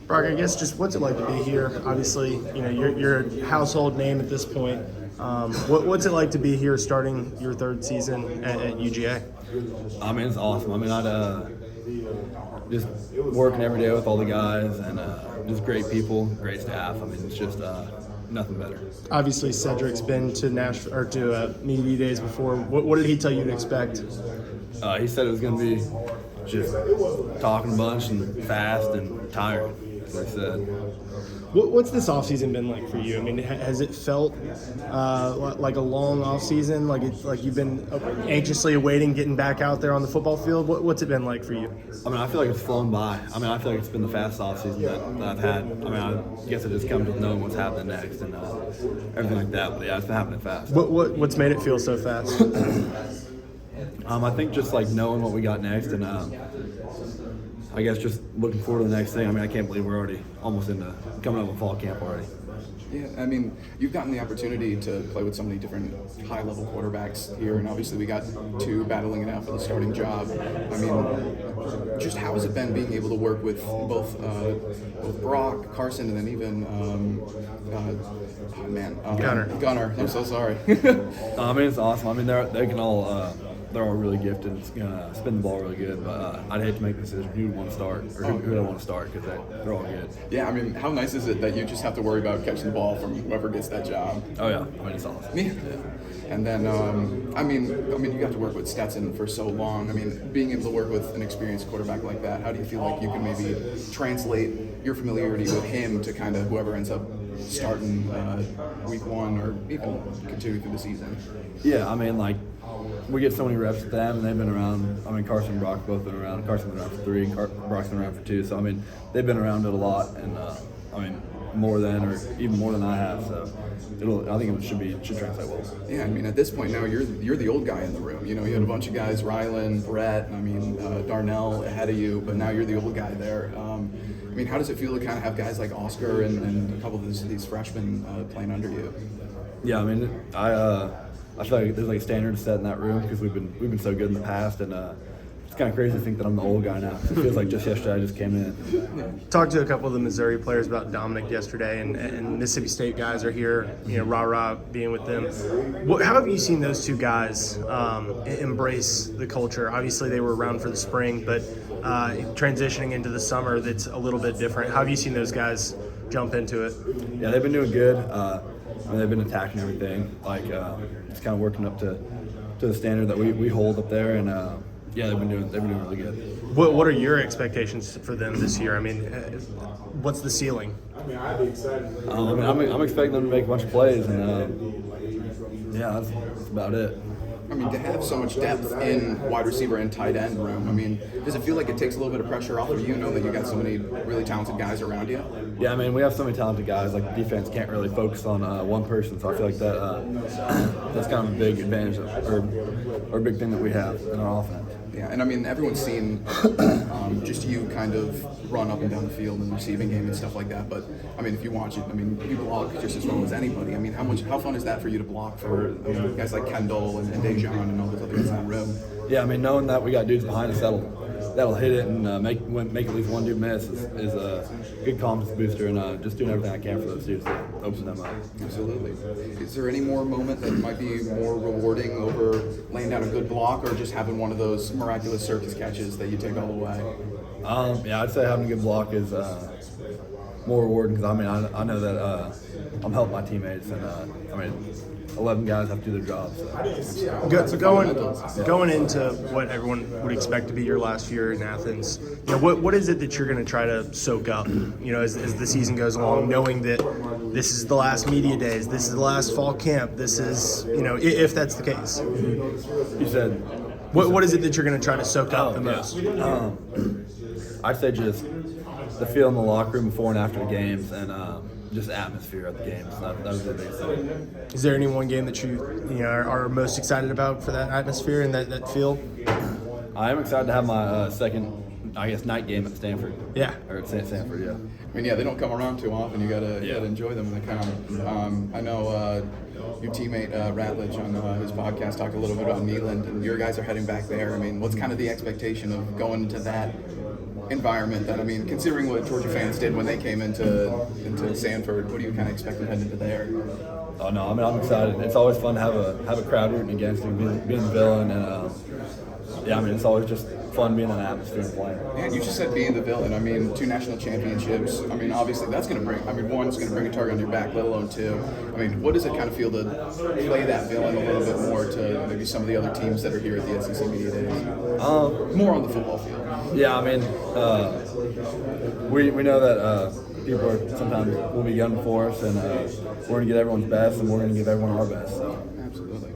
Brock, I guess just what's it like to be here? Obviously, you're a household name at this point. What's it like to be here starting your third season at UGA? I mean, it's awesome. I mean, just working every day with all the guys and just great people, great staff. I mean, it's just nothing better. Obviously, Cedric's been to Nashville or to media days before. What did he tell you to expect? He said it was going to be just talking a bunch and fast and tired. That's what he said. What's this offseason been like for you? I mean, has it felt like a long offseason? Like you've been anxiously awaiting getting back out there on the football field? What's it been like for you? I mean, I feel like it's flown by. I mean, I feel like it's been the fastest offseason that I've had. I mean, I guess it just comes with knowing what's happening next and everything like that. But yeah, it's been happening fast. What's made it feel so fast? I think just like knowing what we got next and I guess just looking forward to the next thing. I mean, I can't believe we're already almost into coming up with fall camp already. Yeah, I mean, you've gotten the opportunity to play with so many different high-level quarterbacks here, and obviously we got two battling it out for the starting job. I mean, just how has it been being able to work with both Brock, Carson, and then even Gunnar. I'm so sorry. I mean, it's awesome. I mean, they're all really gifted and spin the ball really good, but I'd hate to make the decision who would want to start or who don't want to start because they're all good. Yeah, I mean, how nice is it that you just have to worry about catching the ball from whoever gets that job? Oh yeah, I mean, it's awesome. Yeah. And then, I mean, you got to work with Stetson for so long. I mean, being able to work with an experienced quarterback like that, how do you feel like you can maybe translate your familiarity with him to kind of whoever ends up starting week one or even continuing through the season? Yeah, I mean, like, we get so many reps with them, and they've been around. I mean, Carson and Brock both been around. Carson's been around for 3, Brock's been around for 2. So, I mean, they've been around it a lot, and, I mean, more than or even more than I have. So, I think it should translate well. Yeah, I mean, at this point now, you're the old guy in the room. You know, you had a bunch of guys, Rylan, Brett, Darnell ahead of you, but now you're the old guy there. I mean, how does it feel to kind of have guys like Oscar and a couple of these freshmen playing under you? Yeah, I mean, I feel like there's like a standard set in that room because we've been so good in the past, and it's kind of crazy to think that I'm the old guy now. It feels like just yesterday I just came in. Talked to a couple of the Missouri players about Dominic yesterday, and Mississippi State guys are here. Rah being with them. How have you seen those two guys embrace the culture? Obviously, they were around for the spring, but transitioning into the summer, that's a little bit different. How have you seen those guys jump into it? Yeah, they've been doing good. I mean, they've been attacking everything. Like, it's kind of working up to the standard that we hold up there, and yeah, they've been doing really good. What are your expectations for them this year? I mean, what's the ceiling? I'm expecting them to make a bunch of plays, and yeah, that's about it. I mean, to have so much depth in wide receiver and tight end room, I mean, does it feel like it takes a little bit of pressure off of you, knowing that you got so many really talented guys around you? Yeah, I mean, we have so many talented guys. Like, the defense can't really focus on one person, so I feel like that's kind of a big advantage or a big thing that we have in our offense. Yeah, and I mean, everyone's seen just you kind of run up and down the field in the receiving game and stuff like that. But I mean, if you watch it, I mean, you block just as well as anybody. I mean, how fun is that for you to block for guys like Kendall and Dejan and all those other guys in the room? Yeah, I mean, knowing that we got dudes behind us that'll hit it and make at least one dude miss is a good confidence booster, and just doing everything I can for those dudes to open them up. Absolutely. Is there any more moment that might be more rewarding over laying down a good block or just having one of those miraculous circus catches that you take all the way? Yeah, I'd say having a good block is more rewarding because, I mean, I know that I'm helping my teammates, and I mean, 11 guys have to do their jobs. So going into what everyone would expect to be your last year in Athens, what is it that you're going to try to soak up, as the season goes along, knowing that this is the last media days, this is the last fall camp, this is, if that's the case. You said. What is it that you're going to try to soak up the most? I'd say just the feel in the locker room before and after the games, and just atmosphere at the games. That was the biggest thing. Is there any one game that you are most excited about for that atmosphere and that feel? I am excited to have my second, I guess, night game at Stanford. Yeah. Or at Sanford, yeah. I mean, yeah, they don't come around too often. You gotta enjoy them when they come. I know your teammate Ratledge on his podcast talked a little bit about Neyland, and your guys are heading back there. I mean, what's kind of the expectation of going into that environment then? I mean, considering what Georgia fans did when they came into Sanford, what do you kind of expect them heading into there? Oh no, I mean I'm excited. It's always fun to have a crowd rooting against you, being the villain, and yeah, I mean it's always just fun being in an atmosphere and playing. And you just said being the villain. I mean, 2 national championships. I mean, obviously that's going to bring. I mean, one's going to bring a target on your back, let alone 2. I mean, what does it kind of feel to play that villain a little bit more to maybe some of the other teams that are here at the SEC Media Days? More on the football field. Yeah, I mean, we know that people are sometimes will be gunning for us, and we're going to get everyone's best, and we're going to give everyone our best. So. Absolutely.